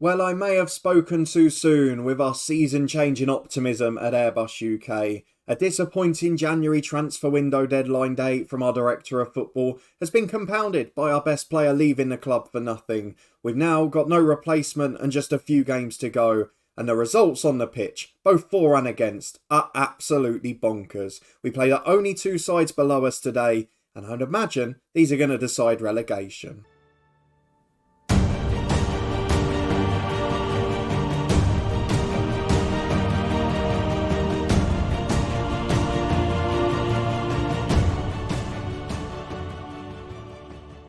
Well, I may have spoken too soon with our season-changing optimism at Airbus UK. A disappointing January transfer window deadline date from our director of football has been compounded by our best player leaving the club for nothing. We've now got no replacement and just a few games to go. And the results on the pitch, both for and against, are absolutely bonkers. We play the only two sides below us today, and I'd imagine these are going to decide relegation.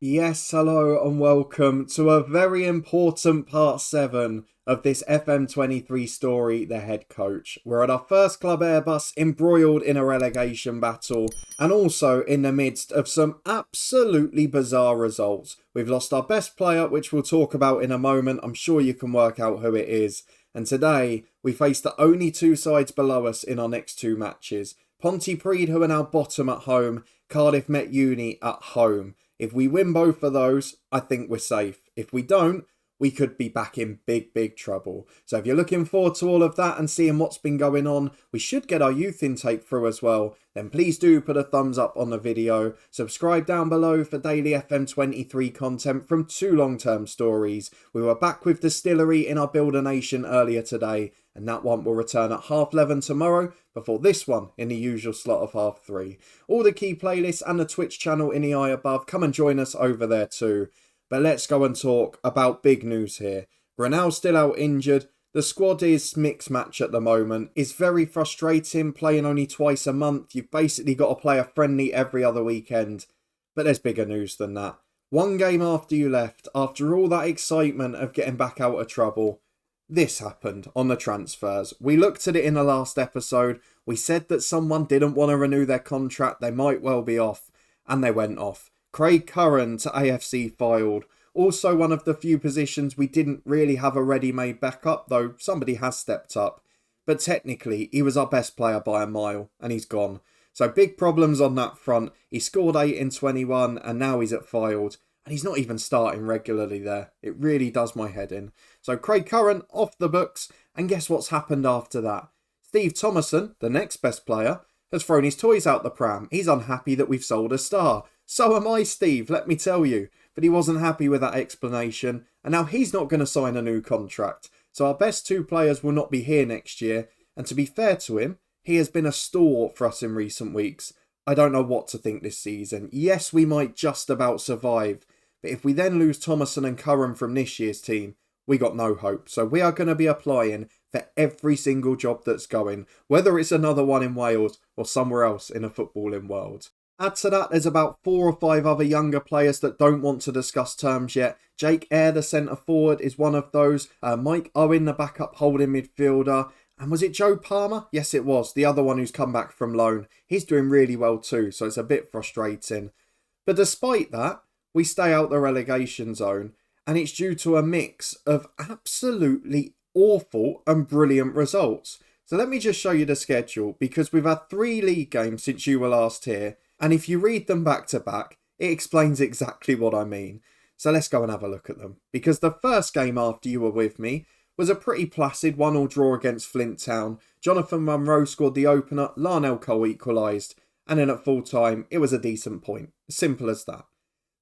Yes, hello and welcome to a very important part 7 of this FM23 story, The Head Coach. We're at our first club Airbus, embroiled in a relegation battle and also in the midst of some absolutely bizarre results. We've lost our best player, which we'll talk about in a moment. I'm sure you can work out who it is. And today we face the only two sides below us in our next two matches. Ponte, who are now bottom at home, Cardiff Met Uni at home. If we win both of those, I think we're safe. If we don't, we could be back in big trouble. So if you're looking forward to all of that and seeing what's been going on, we should get our youth intake through as well. Then please do put a thumbs up on the video. Subscribe down below for daily FM23 content from two long-term stories. We were back with Distillery in our Builder Nation earlier today, and that one will return at 11:30 tomorrow before this one in the usual slot of 3:30. All the key playlists and the Twitch channel in the eye above. Come and join us over there too. But let's go and talk about big news here. Grenell's still out injured. The squad is mixed match at the moment. It's very frustrating playing only twice a month. You've basically got to play a friendly every other weekend. But there's bigger news than that. One game after you left, after all that excitement of getting back out of trouble, this happened on the transfers. We looked at it in the last episode. We said that someone didn't want to renew their contract. They might well be off. And they went off. Craig Curran to AFC filed. Also one of the few positions we didn't really have a ready-made backup, though somebody has stepped up. But technically, he was our best player by a mile, and he's gone. So big problems on that front. He scored 8 in 21, and now he's at filed. And he's not even starting regularly there. It really does my head in. So Craig Curran off the books, and guess what's happened after that? Steve Thomason, the next best player, has thrown his toys out the pram. He's unhappy that we've sold a star. So am I, Steve, let me tell you. But he wasn't happy with that explanation, and now he's not going to sign a new contract. So our best two players will not be here next year, and to be fair to him, he has been a stalwart for us in recent weeks. I don't know what to think this season. Yes, we might just about survive, but if we then lose Thomason and Curran from this year's team, we got no hope. So we are going to be applying for every single job that's going, whether it's another one in Wales or somewhere else in a footballing world. Add to that, there's about 4 or 5 other younger players that don't want to discuss terms yet. Jake Eyre, the centre forward, is one of those. Mike Owen, the backup holding midfielder. And was it Joe Palmer? Yes, it was. The other one who's come back from loan. He's doing really well too, so it's a bit frustrating. But despite that, we stay out the relegation zone. And it's due to a mix of absolutely awful and brilliant results. So let me just show you the schedule, because we've had 3 league games since you were last here. And if you read them back to back, it explains exactly what I mean. So let's go and have a look at them. Because the first game after you were with me was a pretty placid 1-1 draw against Flint Town. Jonathan Munro scored the opener, Larnell Cole equalised. And then at full time, it was a decent point. Simple as that.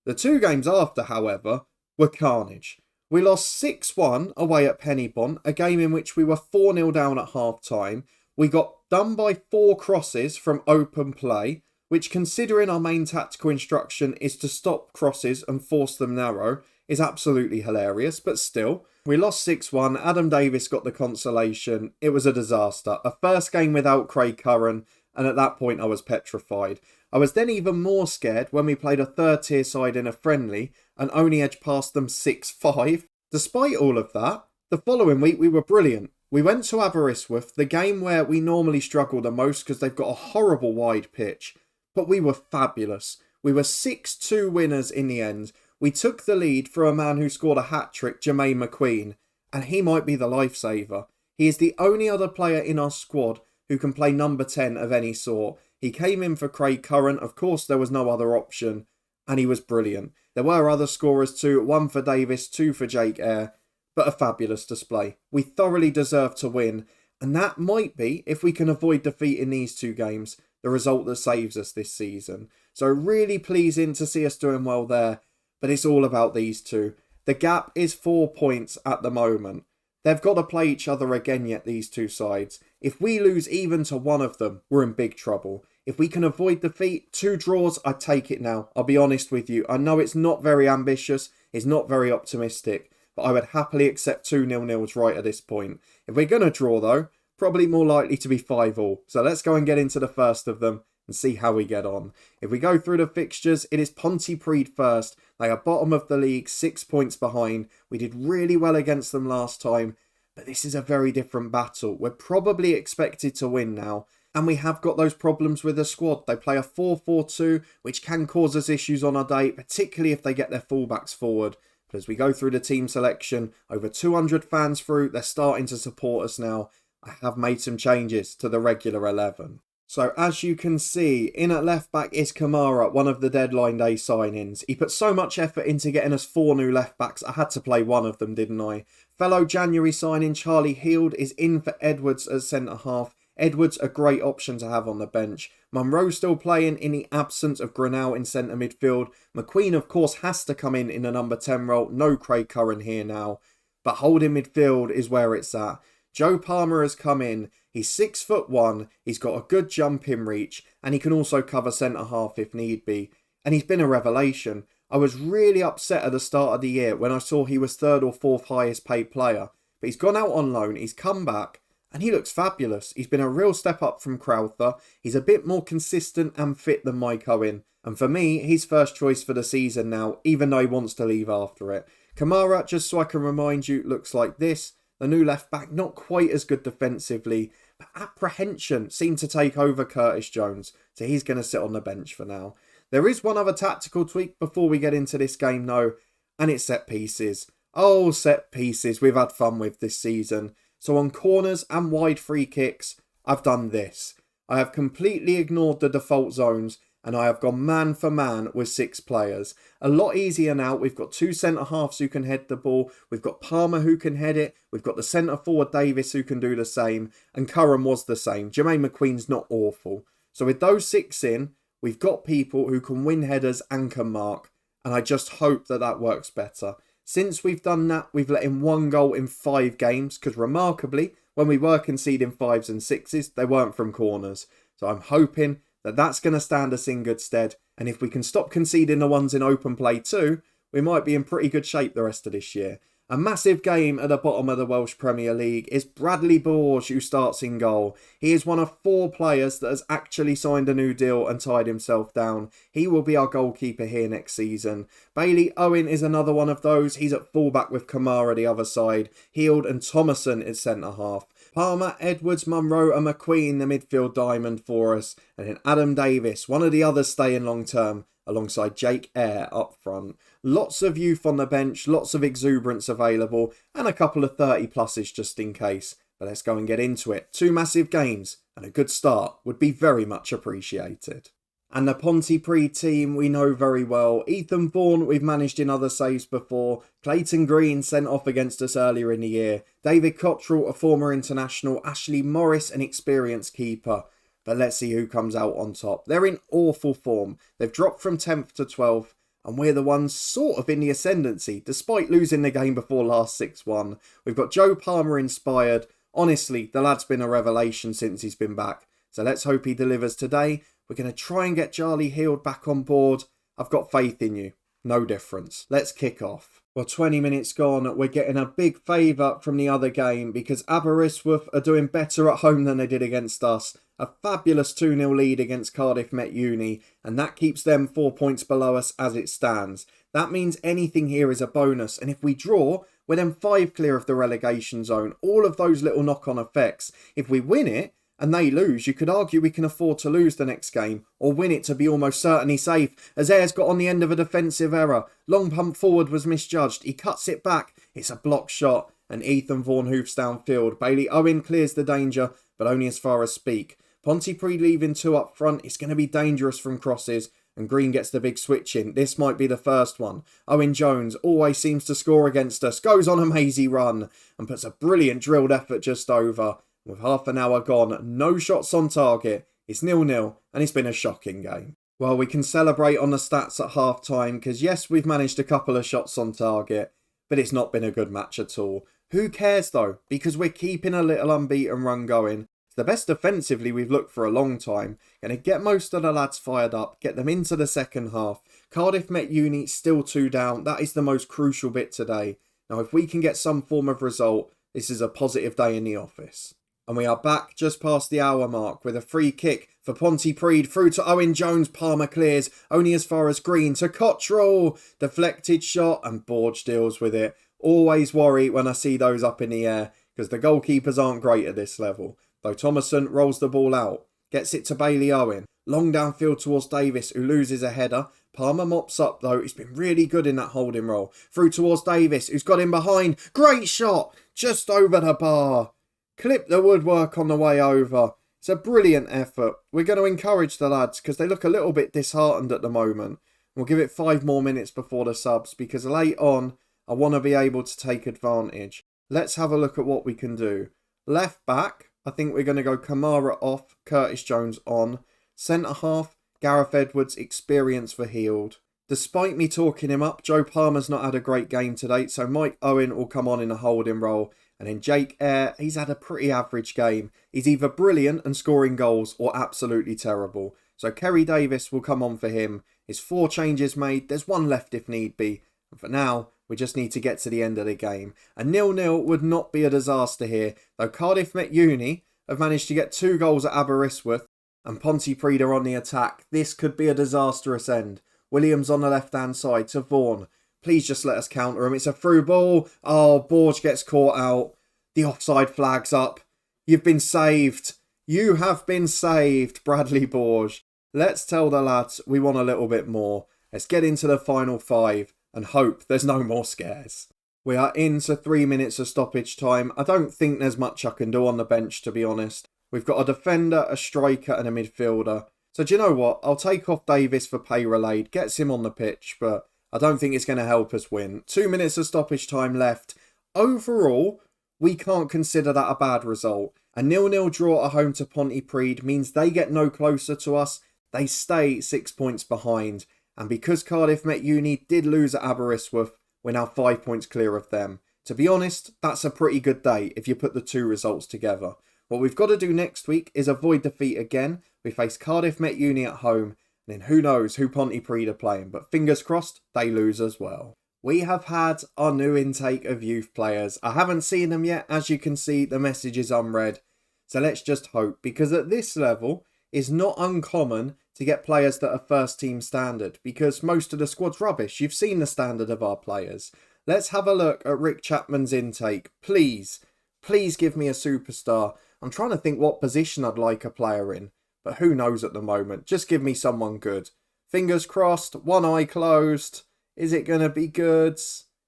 The 2 games after, however, were carnage. We lost 6-1 away at Pennybont, a game in which we were 4-0 down at half time. We got done by 4 crosses from open play, which, considering our main tactical instruction is to stop crosses and force them narrow, is absolutely hilarious. But still, we lost 6-1. Adam Davis got the consolation. It was a disaster. A first game without Craig Curran, and at that point I was petrified. I was then even more scared when we played a third tier side in a friendly and only edged past them 6-5. Despite all of that, the following week we were brilliant. We went to Aberystwyth, the game where we normally struggle the most because they've got a horrible wide pitch. But we were fabulous. We were 6-2 winners in the end. We took the lead for a man who scored a hat-trick, Jermaine McQueen, and he might be the lifesaver. He is the only other player in our squad who can play number 10 of any sort. He came in for Craig Curran. Of course, there was no other option, and he was brilliant. There were other scorers too, 1 for Davis, 2 for Jake Eyre, but a fabulous display. We thoroughly deserve to win, and that might be, if we can avoid defeat in these two games, the result that saves us this season. So really pleasing to see us doing well there, but it's all about these two. The gap is 4 points at the moment. They've got to play each other again yet, these two sides. If we lose even to one of them, we're in big trouble. If we can avoid defeat, 2 draws, I'd take it now. I'll be honest with you. I know it's not very ambitious, it's not very optimistic, but I would happily accept 2 0-0s right at this point. If we're going to draw though, probably more likely to be 5-5. So let's go and get into the first of them and see how we get on. If we go through the fixtures, it is Ponte predt first. They are bottom of the league, 6 points behind. We did really well against them last time, but this is a very different battle. We're probably expected to win now, and we have got those problems with the squad. They play a 4-4-2, which can cause us issues on our day, particularly if they get their fullbacks forward. But as we go through the team selection, over 200 fans through, they're starting to support us now. I have made some changes to the regular 11. So as you can see, in at left back is Kamara, one of the deadline day signings. He put so much effort into getting us 4 new left backs, I had to play one of them, didn't I? Fellow January signing Charlie Heald is in for Edwards as centre half. Edwards a great option to have on the bench. Monroe still playing in the absence of Granell in centre midfield. McQueen of course has to come in a number 10 role. No Craig Curran here now. But holding midfield is where it's at. Joe Palmer has come in. He's 6'1", he's got a good jump in reach, and he can also cover centre half if need be. And he's been a revelation. I was really upset at the start of the year when I saw he was 3rd or 4th highest paid player. But he's gone out on loan, he's come back, and he looks fabulous. He's been a real step up from Crowther. He's a bit more consistent and fit than Mike Owen. And for me, he's first choice for the season now, even though he wants to leave after it. Kamara, just so I can remind you, looks like this. The new left back, not quite as good defensively, but apprehension seemed to take over Curtis Jones, so he's going to sit on the bench for now. There is one other tactical tweak before we get into this game though, and it's set pieces. Oh, set pieces we've had fun with this season. So on corners and wide free kicks, I've done this. I have completely ignored the default zones, and I have gone man for man with 6 players. A lot easier now. We've got 2 centre-halves who can head the ball. We've got Palmer who can head it. We've got the centre-forward Davis who can do the same. And Curran was the same. Jermaine McQueen's not awful. So with those 6 in, we've got people who can win headers and can mark. And I just hope that that works better. Since we've done that, we've let in 1 goal in 5 games. Because remarkably, when we were conceding 5s and 6s, they weren't from corners. So I'm hoping that's going to stand us in good stead. And if we can stop conceding the ones in open play too, we might be in pretty good shape the rest of this year. A massive game at the bottom of the Welsh Premier League is Bradley Borge, who starts in goal. He is one of 4 players that has actually signed a new deal and tied himself down. He will be our goalkeeper here next season. Bailey Owen is another one of those. He's at fullback with Kamara the other side. Heald and Thomason is centre half. Palmer, Edwards, Monroe and McQueen the midfield diamond for us. And then Adam Davis, one of the others staying long term, alongside Jake Eyre up front. Lots of youth on the bench, lots of exuberance available, and a couple of 30 pluses just in case. But let's go and get into it. 2 massive games, and a good start would be very much appreciated. And the Ponte predt team we know very well. Ethan Vaughan we've managed in other saves before. Clayton Green sent off against us earlier in the year. David Cottrell, a former international. Ashley Morris, an experienced keeper. But let's see who comes out on top. They're in awful form. They've dropped from 10th to 12th. And we're the ones sort of in the ascendancy, despite losing the game before last 6-1. We've got Joe Palmer inspired. Honestly, the lad's been a revelation since he's been back. So let's hope he delivers today. We're going to try and get Charlie Heald back on board. I've got faith in you. No difference. Let's kick off. Well, 20 minutes gone, we're getting a big favour from the other game because Aberystwyth are doing better at home than they did against us. A fabulous 2-0 lead against Cardiff Met Uni, and that keeps them 4 points below us as it stands. That means anything here is a bonus, and if we draw, we're then 5 clear of the relegation zone. All of those little knock-on effects. If we win it, and they lose, you could argue we can afford to lose the next game, or win it to be almost certainly safe, as Ayres got on the end of a defensive error. Long pump forward was misjudged, he cuts it back, it's a block shot, and Ethan Vaughan hoofs downfield. Bailey Owen clears the danger, but only as far as Speak. Ponte predt leaving 2 up front, it's going to be dangerous from crosses, and Green gets the big switch in. This might be the first one. Owen Jones always seems to score against us, goes on a mazy run and puts a brilliant drilled effort just over. With half an hour gone, no shots on target. It's 0-0 and it's been a shocking game. Well, we can celebrate on the stats at half time because yes, we've managed a couple of shots on target, but it's not been a good match at all. Who cares though, because we're keeping a little unbeaten run going. It's the best defensively we've looked for a long time. Going to get most of the lads fired up, get them into the second half. Cardiff Met Uni still 2 down. That is the most crucial bit today. Now, if we can get some form of result, this is a positive day in the office. And we are back just past the hour mark with a free kick for Ponte Preed through to Owen Jones. Palmer clears only as far as Green to Cottrell. Deflected shot and Borge deals with it. Always worry when I see those up in the air because the goalkeepers aren't great at this level. Though Thomason rolls the ball out. Gets it to Bailey Owen. Long downfield towards Davis who loses a header. Palmer mops up though. He's been really good in that holding role. Through towards Davis who's got him behind. Great shot. Just over the bar. Clip the woodwork on the way over. It's a brilliant effort. We're going to encourage the lads because they look a little bit disheartened at the moment. We'll give it 5 more minutes before the subs because late on I want to be able to take advantage. Let's have a look at what we can do. Left back, I think we're going to go Kamara off, Curtis Jones on. Centre half, Gareth Edwards, experience for Healed. Despite me talking him up, Joe Palmer's not had a great game to date, so Mike Owen will come on in a holding role. And then Jake Eyre, he's had a pretty average game. He's either brilliant and scoring goals or absolutely terrible. So Kerry Davis will come on for him. His 4 changes made. There's 1 left if need be. And for now, we just need to get to the end of the game. A 0-0 would not be a disaster here. Though Cardiff Met Uni have managed to get 2 goals at Aberystwyth. And Ponte Preed are on the attack. This could be a disastrous end. Williams on the left-hand side to Vaughan. Please just let us counter him. It's a through ball. Oh, Borge gets caught out. The offside flag's up. You've been saved. You have been saved, Bradley Borge. Let's tell the lads we want a little bit more. Let's get into the final 5 and hope there's no more scares. We are into 3 minutes of stoppage time. I don't think there's much I can do on the bench, to be honest. We've got a defender, a striker and a midfielder. So do you know what? I'll take off Davis for pay relayed. Gets him on the pitch, but I don't think it's going to help us win. 2 minutes of stoppage time left. Overall, we can't consider that a bad result. A 0-0 draw at home to Ponte Preed means they get no closer to us. They stay 6 points behind. And because Cardiff Met Uni did lose at Aberystwyth, we're now 5 points clear of them. To be honest, that's a pretty good day if you put the 2 results together. What we've got to do next week is avoid defeat again. We face Cardiff Met Uni at home. And then who knows who Ponte Preed are playing. But fingers crossed, they lose as well. We have had our new intake of youth players. I haven't seen them yet. As you can see, the message is unread. So let's just hope. Because at this level, it's not uncommon to get players that are first team standard. Because most of the squad's rubbish. You've seen the standard of our players. Let's have a look at Rick Chapman's intake. Please give me a superstar. I'm trying to think what position I'd like a player in. But who knows at the moment. Just give me someone good. Fingers crossed. One eye closed. Is it going to be good?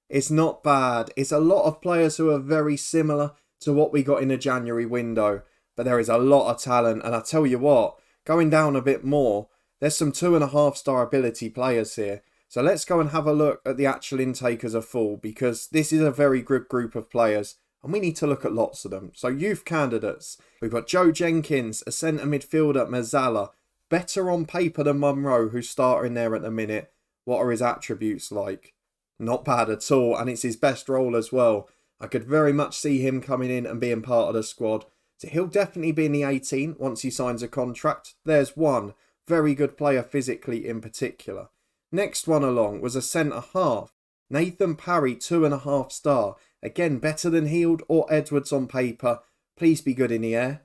It's not bad. It's a lot of players who are very similar to what we got in the January window. But there is a lot of talent. And I tell you what, going down a bit more, there's some 2.5 star ability players here. So let's go and have a look at the actual intake as a full. Because this is a very good group of players. And we need to look at lots of them. So youth candidates. We've got Joe Jenkins, a centre midfielder, Mazzala. Better on paper than Munro, who's starting there at the minute. What are his attributes like? Not bad at all. And it's his best role as well. I could very much see him coming in and being part of the squad. So he'll definitely be in the 18 once he signs a contract. There's one very good player physically in particular. Next one along was a centre half. Nathan Parry, 2.5 star. Again, better than Healed or Edwards on paper. Please be good in the air.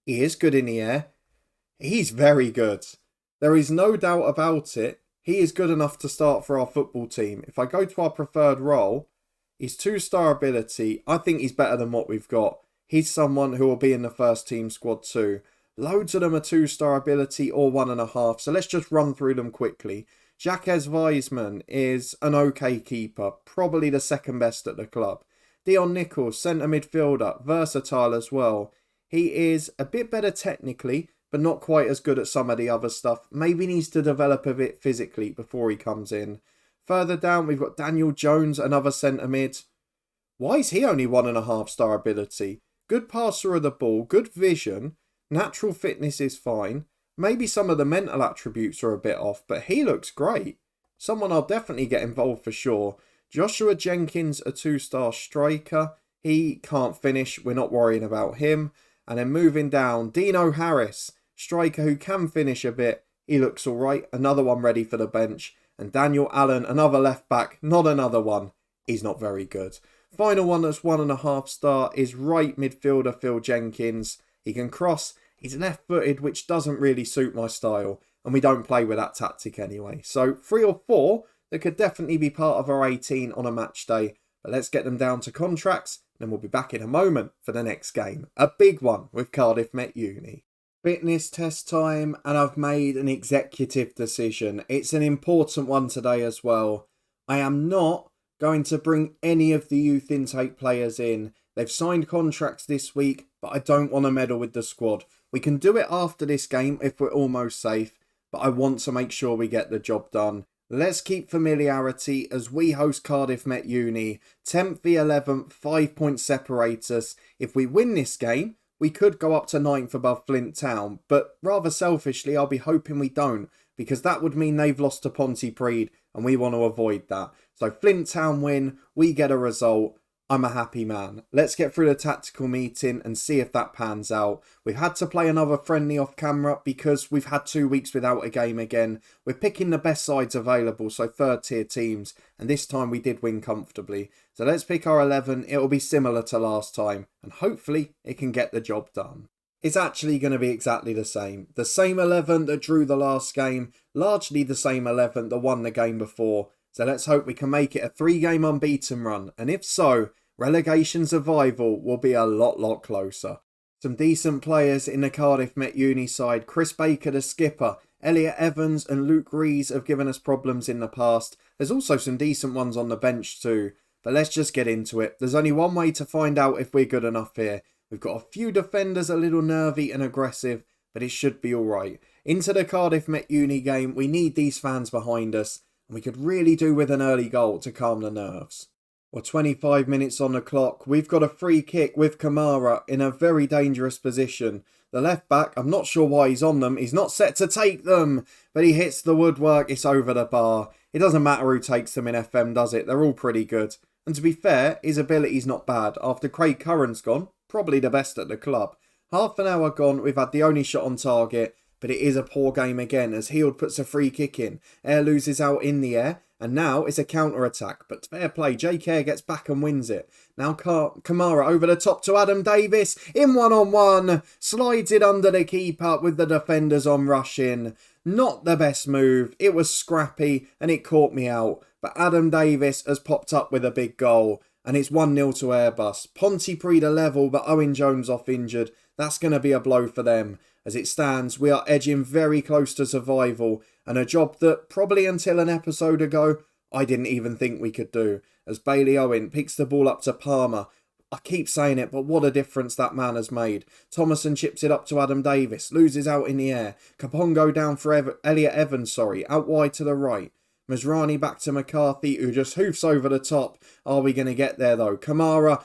He is good in the air. He's very good. There is no doubt about it. He is good enough to start for our football team. If I go to our preferred role, his 2-star ability, I think he's better than what we've got. He's someone who will be in the first team squad too. Loads of them are 2-star ability or 1.5. So let's just run through them quickly. Jacques Weisman is an okay keeper. Probably the second best at the club. Dion Nichols, centre midfielder. Versatile as well. He is a bit better technically, but not quite as good at some of the other stuff. Maybe needs to develop a bit physically before he comes in. Further down, we've got Daniel Jones, another centre mid. Why is he only 1.5-star ability? Good passer of the ball, good vision, natural fitness is fine. Maybe some of the mental attributes are a bit off, but he looks great. Someone I'll definitely get involved for sure. Joshua Jenkins, a 2-star striker. He can't finish, we're not worrying about him. And then moving down, Dino Harris, striker who can finish a bit. He looks alright, another one ready for the bench. And Daniel Allen, another left back, not another one. He's not very good. Final one that's 1.5-star is right midfielder Phil Jenkins. He can cross, he's left-footed, which doesn't really suit my style. And we don't play with that tactic anyway. So 3 or 4 that could definitely be part of our 18 on a match day. But let's get them down to contracts, and we'll be back in a moment for the next game. A big one with Cardiff Met Uni. Fitness test time, and I've made an executive decision. It's an important one today as well. I am not going to bring any of the youth intake players in. They've signed contracts this week, but I don't want to meddle with the squad. We can do it after this game if we're almost safe, but I want to make sure we get the job done. Let's keep familiarity as we host Cardiff Met Uni. 10th v 11th, 5 points separate us. If we win this game, we could go up to 9th above Flint Town, but rather selfishly, I'll be hoping we don't, because that would mean they've lost to Ponte Preed, and we want to avoid that. So Flint Town win, we get a result. I'm a happy man. Let's get through the tactical meeting and see if that pans out. We've had to play another friendly off camera because we've had 2 weeks without a game again. We're picking the best sides available, so 3rd tier teams, and this time we did win comfortably. So let's pick our 11. It'll be similar to last time, and hopefully it can get the job done. It's actually going to be exactly the same. The same 11 that drew the last game, largely the same 11 that won the game before. So let's hope we can make it a 3-game unbeaten run. And if so, relegation survival will be a lot closer. Some decent players in the Cardiff Met Uni side. Chris Baker, the skipper. Elliot Evans and Luke Rees have given us problems in the past. There's also some decent ones on the bench too. But let's just get into it. There's only one way to find out if we're good enough here. We've got a few defenders a little nervy and aggressive, but it should be alright. Into the Cardiff Met Uni game, we need these fans behind us. And we could really do with an early goal to calm the nerves. Well, 25 minutes on the clock. We've got a free kick with Kamara in a very dangerous position. The left back, I'm not sure why he's on them. He's not set to take them, but he hits the woodwork. It's over the bar. It doesn't matter who takes them in FM, does it? They're all pretty good. And to be fair, his ability's not bad. After Craig Curran's gone, probably the best at the club. Half an hour gone, we've had the only shot on target. But it is a poor game again as Heald puts a free kick in. Air loses out in the air. And now it's a counter-attack. But fair play. Jake Air gets back and wins it. Now Kamara over the top to Adam Davis. In one-on-one. Slides it under the keeper with the defenders on rush in. Not the best move. It was scrappy and it caught me out. But Adam Davis has popped up with a big goal. And it's 1-0 to Airbus. Ponte Preed a level, but Owen Jones off injured. That's going to be a blow for them. As it stands, we are edging very close to survival, and a job that probably until an episode ago, I didn't even think we could do. As Bailey Owen picks the ball up to Palmer. I keep saying it, but what a difference that man has made. Thomason chips it up to Adam Davis, loses out in the air. Kapongo down for Elliot Evans, out wide to the right. Masrani back to McCarthy, who just hoofs over the top. Are we going to get there though? Kamara,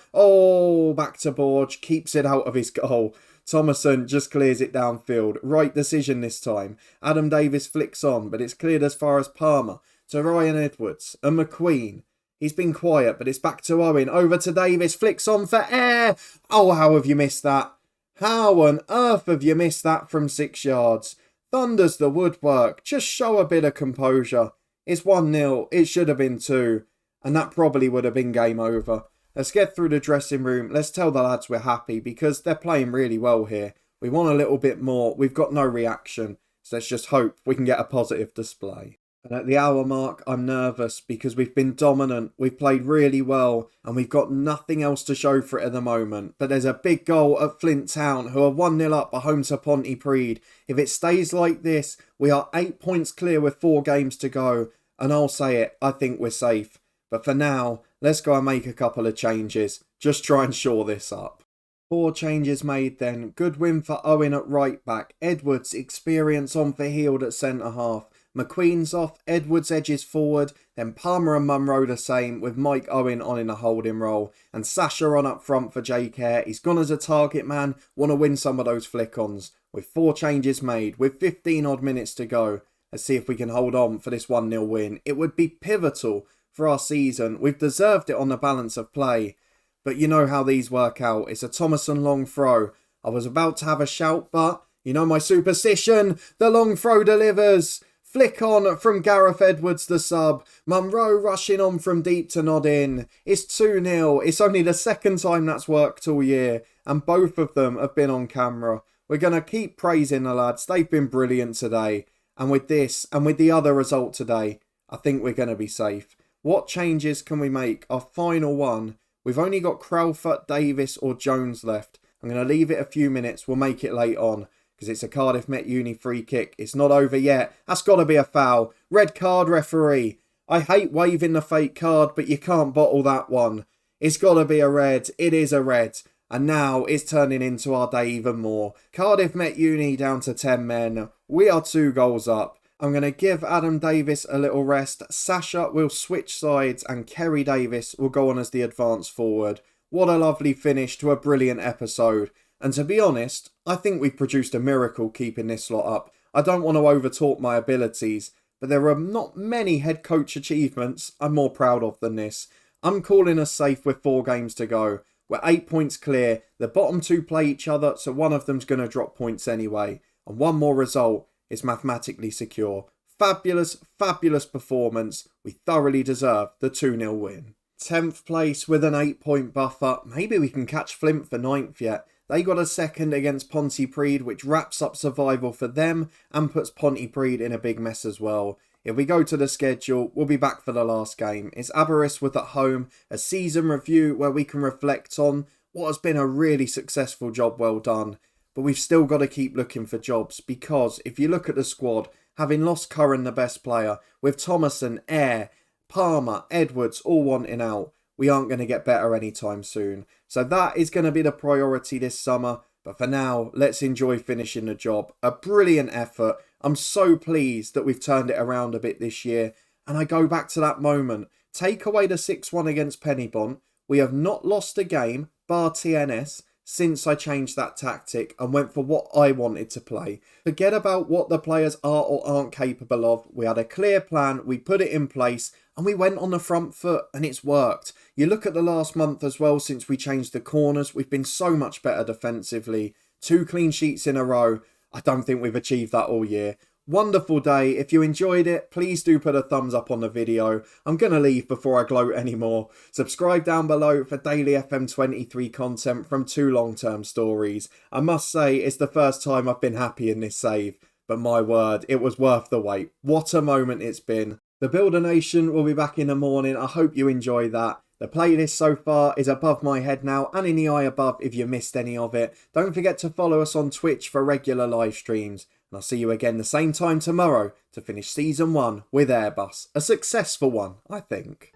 back to Borge, keeps it out of his goal. Thomason just clears it downfield. Right decision this time. Adam Davis flicks on, but it's cleared as far as Palmer. To Ryan Edwards. And McQueen. He's been quiet, but it's back to Owen. Over to Davis. Flicks on for Air. Oh, how have you missed that? How on earth have you missed that from 6 yards? Thunders the woodwork. Just show a bit of composure. It's 1-0. It should have been 2. And that probably would have been game over. Let's get through the dressing room. Let's tell the lads we're happy because they're playing really well here. We want a little bit more. We've got no reaction. So let's just hope we can get a positive display. And at the hour mark, I'm nervous because we've been dominant. We've played really well and we've got nothing else to show for it at the moment. But there's a big goal at Flint Town who are 1-0 up at home to Ponte Preed. If it stays like this, we are 8 points clear with 4 games to go. And I'll say it, I think we're safe. But for now, let's go and make a couple of changes. Just try and shore this up. Four changes made then. Good win for Owen at right back. Edwards, experience on for Heald at centre half. McQueen's off, Edwards edges forward, then Palmer and Munro the same, with Mike Owen on in a holding role, and Sasha on up front for Jake Hare. He's gone as a target man, want to win some of those flick-ons. With 4 changes made, with 15 odd minutes to go, let's see if we can hold on for this 1-0 win. It would be pivotal for our season. We've deserved it on the balance of play. But you know how these work out. It's a Thomason long throw. I was about to have a shout, but you know my superstition. The long throw delivers. Flick on from Gareth Edwards, the sub. Munro rushing on from deep to nod in. It's 2-0. It's only the second time that's worked all year. And both of them have been on camera. We're going to keep praising the lads. They've been brilliant today. And with this, and with the other result today, I think we're going to be safe. What changes can we make? Our final one. We've only got Crowfoot, Davis or Jones left. I'm going to leave it a few minutes. We'll make it late on. Because it's a Cardiff Met Uni free kick. It's not over yet. That's got to be a foul. Red card, referee. I hate waving the fake card, but you can't bottle that one. It's got to be a red. It is a red. And now it's turning into our day even more. Cardiff Met Uni down to 10 men. We are 2 goals up. I'm going to give Adam Davis a little rest. Sasha will switch sides and Kerry Davis will go on as the advance forward. What a lovely finish to a brilliant episode. And to be honest, I think we've produced a miracle keeping this lot up. I don't want to overtalk my abilities, but there are not many head coach achievements I'm more proud of than this. I'm calling us safe with 4 games to go. We're 8 points clear. The bottom 2 play each other, so one of them's going to drop points anyway. And one more result is mathematically secure. Fabulous, fabulous performance. We thoroughly deserve the 2-0 win. 10th place with an 8-point buffer. Maybe we can catch Flint for 9th yet. They got a second against Ponte Preed, which wraps up survival for them and puts Ponte Preed in a big mess as well. If we go to the schedule, we'll be back for the last game. It's Aberystwyth at home, a season review where we can reflect on what has been a really successful job well done. But we've still got to keep looking for jobs because if you look at the squad, having lost Curran, the best player, with Thomason, Eyre, Palmer, Edwards all wanting out, we aren't going to get better anytime soon. So that is going to be the priority this summer. But for now, let's enjoy finishing the job. A brilliant effort. I'm so pleased that we've turned it around a bit this year. And I go back to that moment. Take away the 6-1 against Pennybont. We have not lost a game, bar TNS, since I changed that tactic and went for what I wanted to play. Forget about what the players are or aren't capable of. We had a clear plan, we put it in place, and we went on the front foot, and it's worked. You look at the last month as well, since we changed the corners, we've been so much better defensively. 2 clean sheets in a row. I don't think we've achieved that all year. Wonderful day. If you enjoyed it, please do put a thumbs up on the video. I'm going to leave before I gloat anymore. Subscribe down below for daily FM23 content from 2 long-term stories. I must say, it's the first time I've been happy in this save. But my word, it was worth the wait. What a moment it's been. The Builder Nation will be back in the morning. I hope you enjoy that. The playlist so far is above my head now and in the eye above if you missed any of it. Don't forget to follow us on Twitch for regular live streams. And I'll see you again the same time tomorrow to finish Season 1 with Airbus. A successful one, I think.